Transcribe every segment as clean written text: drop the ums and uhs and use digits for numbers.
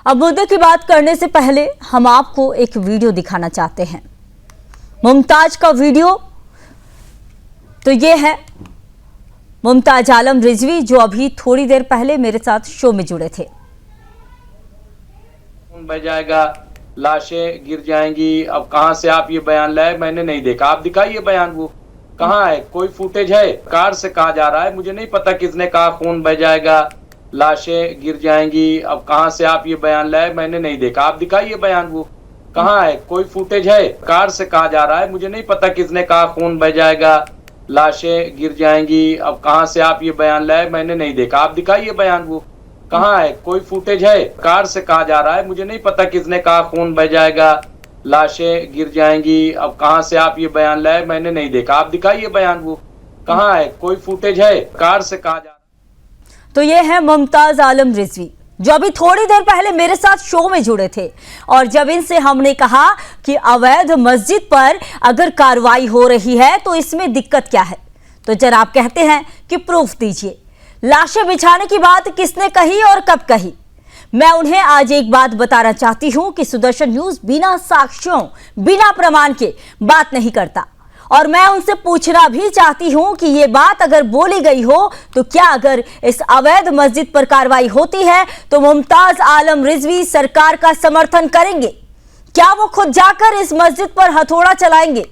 अब मुद्दे की बात करने से पहले हम आपको एक वीडियो दिखाना चाहते हैं। मुमताज का वीडियो तो ये है मुमताज आलम रिजवी, जो अभी थोड़ी देर पहले मेरे साथ शो में जुड़े थे। बह जाएगा, लाशें गिर जाएंगी। अब कहां से आप ये बयान लाए? मैंने नहीं देखा, आप दिखाइए बयान। वो कहाँ है? कोई फुटेज है? कार से कहा जा रहा है, मुझे नहीं पता किसने कहा खून बह जाएगा, लाशें गिर जाएंगी। अब कहां से आप ये बयान लाए? मैंने नहीं देखा, आप दिखाइए बयान। वो कहाँ है? कोई फुटेज है? कार से कहा जा रहा है, मुझे नहीं पता किसने कहा खून बह जाएगा, लाशें गिर जाएंगी। अब कहां से आप ये बयान लाए? मैंने नहीं देखा, आप दिखाइए बयान। वो कहाँ है? कोई फुटेज है? कार से कहा जा रहा है, मुझे नहीं पता किसने कहा खून बह जाएगा, लाशें गिर जाएंगी। अब कहां से आप ये बयान लाए? मैंने नहीं देखा, आप दिखाइए बयान। वो कहाँ है? कोई फुटेज है? कार से कहा जा रहा है। तो ये है मुमताज आलम रिजवी, जो अभी थोड़ी देर पहले मेरे साथ शो में जुड़े थे। और जब इनसे हमने कहा कि अवैध मस्जिद पर अगर कार्रवाई हो रही है तो इसमें दिक्कत क्या है, तो जनाब कहते हैं कि प्रूफ दीजिए। लाशें बिछाने की बात किसने कही और कब कही? मैं उन्हें आज एक बात बताना चाहती हूं कि सुदर्शन न्यूज बिना साक्ष्यों, बिना प्रमाण के बात नहीं करता। और मैं उनसे पूछना भी चाहती हूं कि ये बात अगर बोली गई हो तो क्या अगर इस अवैध मस्जिद पर कार्रवाई होती है तो मुमताज आलम रिजवी सरकार का समर्थन करेंगे? क्या वो खुद जाकर इस मस्जिद पर हथौड़ा चलाएंगे?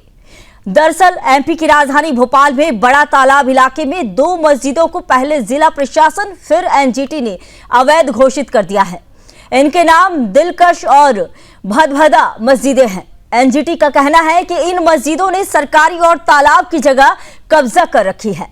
दरअसल एमपी की राजधानी भोपाल में बड़ा तालाब इलाके में दो मस्जिदों को पहले जिला प्रशासन फिर एनजीटी ने अवैध घोषित कर दिया है। इनके नाम दिलकश और भदभदा मस्जिदें हैं। एनजीटी का कहना है कि इन मस्जिदों ने सरकारी और तालाब की जगह कब्जा कर रखी है।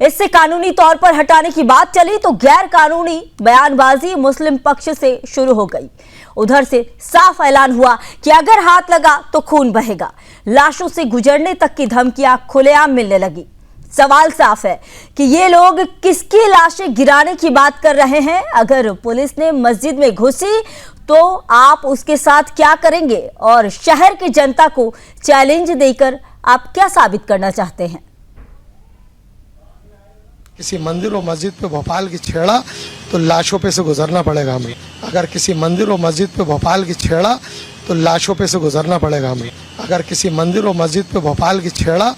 इससे कानूनी तौर पर हटाने की बात चली तो गैर कानूनी बयानबाजी मुस्लिम पक्ष से शुरू हो गई। उधर से साफ ऐलान हुआ कि अगर हाथ लगा तो खून बहेगा। लाशों से गुजरने तक की धमकियां खुलेआम मिलने लगी। सवाल साफ है कि ये लोग किसकी लाशें गिराने की बात कर रहे हैं। अगर पुलिस ने मस्जिद में घुसी तो आप उसके साथ क्या करेंगे? और शहर की जनता को चैलेंज देकर आप क्या साबित करना चाहते हैं? किसी मंदिर और मस्जिद पे भोपाल की छेड़ा तो लाशों पे से गुजरना पड़ेगा हमें। अगर किसी मंदिर और मस्जिद पे भोपाल की छेड़ा तो लाशों पे से गुजरना पड़ेगा हमें। अगर किसी मंदिर और मस्जिद पे भोपाल की छेड़ा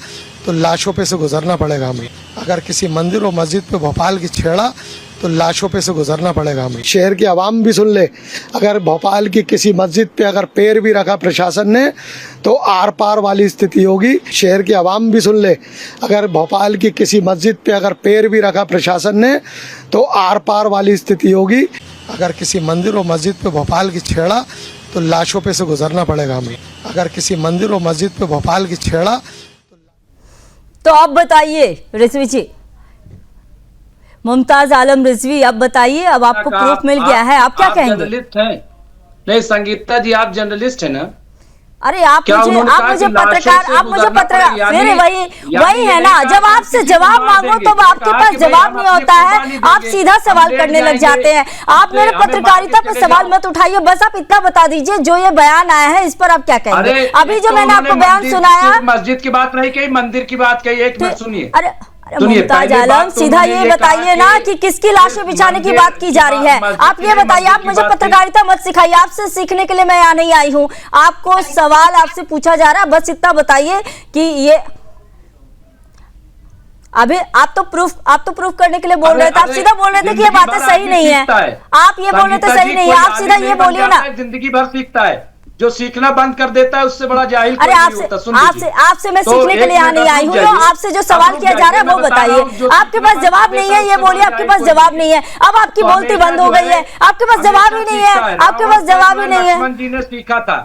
तो लाशों पे से गुजरना पड़ेगा हमें। अगर किसी मंदिर और मस्जिद पे भोपाल की छेड़ा तो लाशों पे से गुजरना पड़ेगा हमें। शहर की आवाम भी सुन ले, अगर भोपाल की किसी मस्जिद पे अगर पैर भी रखा प्रशासन ने तो आर पार वाली स्थिति होगी। शहर की आवाम भी सुन ले, अगर भोपाल की किसी मस्जिद पे अगर पैर भी रखा प्रशासन ने तो आर पार वाली स्थिति होगी। अगर किसी मंदिर और मस्जिद पे भोपाल की छेड़ा तो लाशों पे से गुजरना पड़ेगा हमें। अगर किसी मंदिर और मस्जिद पे भोपाल की छेड़ा तो अब बताइए रिजवी जी, मुमताज आलम रिजवी, अब बताइए, अब आपको प्रूफ मिल गया है, आप क्या कहेंगे? जर्नलिस्ट हैं? नहीं संगीता जी, आप जर्नलिस्ट हैं ना? अरे आप मुझे पत्रकार फिर वही है ना, जब आपसे जवाब मांगो तो आपके पास जवाब नहीं होता है, आप सीधा सवाल करने लग जाते हैं। आप मेरे पत्रकारिता पे सवाल मत उठाइए, बस आप इतना बता दीजिए जो ये बयान आया है इस पर आप क्या कहेंगे? अभी जो मैंने आपको बयान सुनाया, मस्जिद की बात नहीं कही, मंदिर की बात कही। एक मिनट सुनिए। अरे मुमताज आलम, सीधा ये बताइए ना कि किसकी लाशें बिछाने की बात की जा रही है। आप ये बताइए, आप मुझे पत्रकारिता मत सिखाइए, आपसे सीखने के लिए मैं यहाँ नहीं आई हूँ। आपको सवाल आपसे पूछा जा रहा है, बस इतना बताइए कि ये अभी आप तो प्रूफ करने के लिए बोल रहे थे, आप सीधा बोल रहे थे कि ये बातें सही नहीं है। आप ये बोल रहे थे सही नहीं है, आप सीधा ये बोलिए ना। जिंदगी भर सीखता है, जो सीखना बंद कर देता है उससे बड़ा जाहिल कोई नहीं होता। आपसे मैं सीखने के लिए यहाँ नहीं आई हूँ। आपसे जो सवाल किया जा रहा है वो बताइए। आपके पास जवाब नहीं है, ये बोलिए आपके पास जवाब नहीं है। अब आपकी बोलती बंद हो गई है, आपके पास जवाब ही नहीं है, आपके पास जवाब ही नहीं है। लक्ष्मण जी ने सीखा था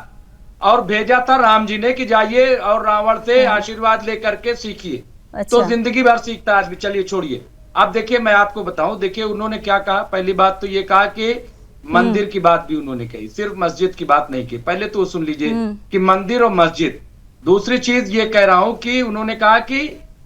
और भेजा था राम जी ने कि जाइए और रावण से आशीर्वाद लेकर के सीखिए। तो जिंदगी भर सीखता है आदमी। चलिए छोड़िए। अब देखिए मैं आपको बताऊं, देखिए उन्होंने क्या कहा। पहली बात तो ये कहा कि मंदिर की बात भी उन्होंने कही, सिर्फ मस्जिद की बात नहीं की। पहले तो सुन लीजिए कि मंदिर और मस्जिद। दूसरी चीज ये कह रहा हूं कि उन्होंने कहा कि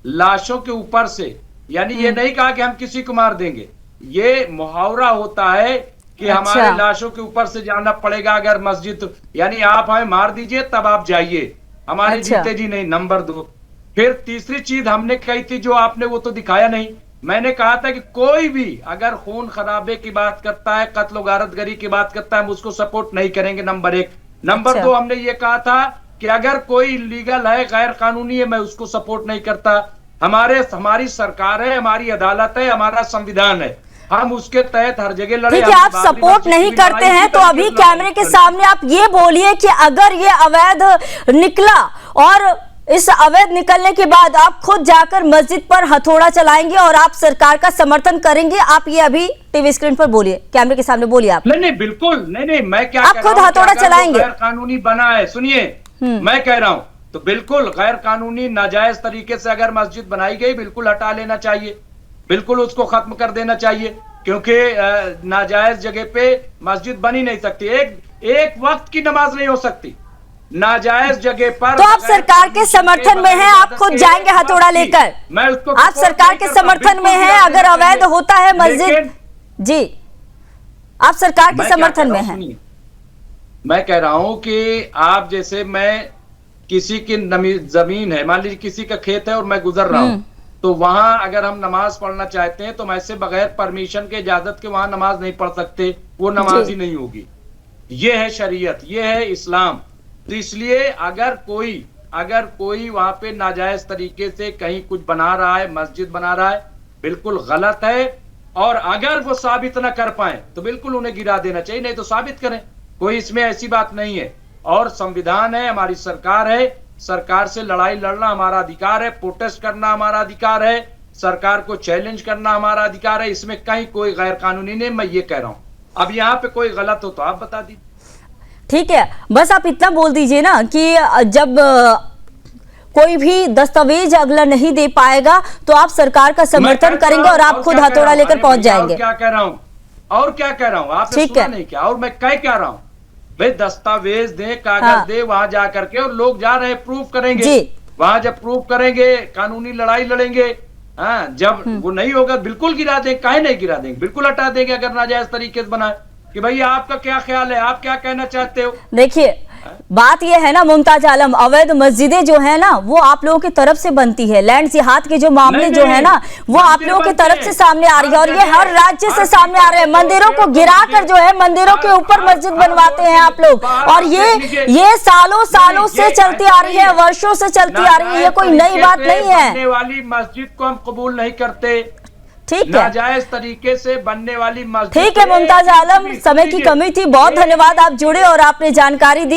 लाशों के ऊपर से, यानी ये नहीं कहा कि हम किसी को मार देंगे। ये मुहावरा होता है कि हमारे लाशों के ऊपर से जाना पड़ेगा अगर मस्जिद, यानी आप हमें मार दीजिए तब आप जाइए, हमारे जीते जी नहीं। नंबर 2, फिर तीसरी चीज हमने कही थी जो आपने वो तो दिखाया नहीं, मैंने कहा था कि कोई भी अगर खून खराबे की बात करता है, कत्ल गारतगरी की बात करता है, हम उसको सपोर्ट नहीं करेंगे, नंबर 1। नंबर 2, हमने ये कहा था कि अगर कोई इलीगल है, गैर कानूनी है, मैं उसको सपोर्ट नहीं करता। हमारी सरकार है, हमारी अदालत है, हमारा संविधान है, हम उसके तहत हर जगह लड़े। ठीक है, आप सपोर्ट नहीं करते हैं तो अभी कैमरे के सामने आप ये बोलिए कि अगर ये अवैध निकला और इस अवैध निकलने के बाद आप खुद जाकर मस्जिद पर हथौड़ा चलाएंगे और आप सरकार का समर्थन करेंगे, आप ये अभी टीवी स्क्रीन पर बोलिए, कैमरे के सामने बोलिए आप। नहीं, बिल्कुल नहीं, मैं क्या आप खुद हथौड़ा चलाएंगे? गैर कानूनी बना है, सुनिए, मैं कह रहा हूं तो बिल्कुल गैर कानूनी नाजायज तरीके से अगर मस्जिद बनाई गई, बिल्कुल हटा लेना चाहिए, बिल्कुल उसको खत्म कर देना चाहिए, क्योंकि नाजायज जगह पे मस्जिद बन ही नहीं सकती। एक वक्त की नमाज नहीं हो सकती नाजायज जगह पर। तो आप सरकार के समर्थन में हैं, आप खुद जाएंगे हथौड़ा लेकर? मैं उसको आप सरकार के समर्थन में हैं अगर अवैध होता है मस्जिद? जी, आप सरकार के समर्थन में हैं। मैं कह रहा हूं कि आप जैसे, मैं किसी की जमीन है, मान लीजिए किसी का खेत है और मैं गुजर रहा हूं, तो वहां अगर हम नमाज पढ़ना चाहते हैं तो ऐसे बगैर परमिशन के, इजाजत के वहां नमाज नहीं पढ़ सकते, वो नमाज ही नहीं होगी। ये है शरीयत, ये है इस्लाम। तो इसलिए अगर कोई वहां पे नाजायज तरीके से कहीं कुछ बना रहा है, मस्जिद बना रहा है, बिल्कुल गलत है। और अगर वो साबित ना कर पाए तो बिल्कुल उन्हें गिरा देना चाहिए, नहीं तो साबित करें, कोई इसमें ऐसी बात नहीं है। और संविधान है, हमारी सरकार है, सरकार से लड़ाई लड़ना हमारा अधिकार है, प्रोटेस्ट करना हमारा अधिकार है, सरकार को चैलेंज करना हमारा अधिकार है, इसमें कहीं कोई गैर कानूनी नहीं। मैं ये कह रहा हूं, अब यहाँ पे कोई गलत हो तो आप बता दीजिए। ठीक है, बस आप इतना बोल दीजिए ना कि जब कोई भी दस्तावेज अगला नहीं दे पाएगा तो आप सरकार का समर्थन करेंगे और आप खुद हथौड़ा लेकर पहुंच जाएंगे। क्या कह रहा हूं, और क्या कह रहा हूं, आपने सुना नहीं क्या? और मैं क्या रहा हूं भाई, दस्तावेज दे, कागज दे, वहां जा करके, और लोग जा रहे हैं, प्रूफ करेंगे, वहां जब प्रूफ करेंगे कानूनी लड़ाई लड़ेंगे। हाँ, जब वो नहीं होगा बिल्कुल गिरा देंगे, काहे नहीं गिरा देंगे, बिल्कुल हटा देंगे अगर नाजायज तरीके से बना है। कि भैया आपका क्या ख्याल है, आप क्या कहना चाहते हो? देखिए, बात यह है ना मुमताज आलम, अवैध मस्जिदें जो है ना वो आप लोगों की तरफ से बनती है, लैंड जिहाद के जो मामले जो है ना वो आप लोगों की तरफ से सामने आ रही है, और ये हर राज्य से सामने आ रहे हैं। मंदिरों को गिराकर जो है मंदिरों के ऊपर मस्जिद बनवाते हैं आप लोग, और ये सालों से चलती आ रही है, वर्षों से चलती आ रही है, ये कोई नई बात नहीं है। बनने वाली मस्जिद को हम कबूल नहीं करते, ठीक है, नाजायज तरीके से बनने वाली मस्जिद। ठीक है मुमताज आलम, समय की कमी थी, बहुत धन्यवाद, आप जुड़े और आपने जानकारी दी।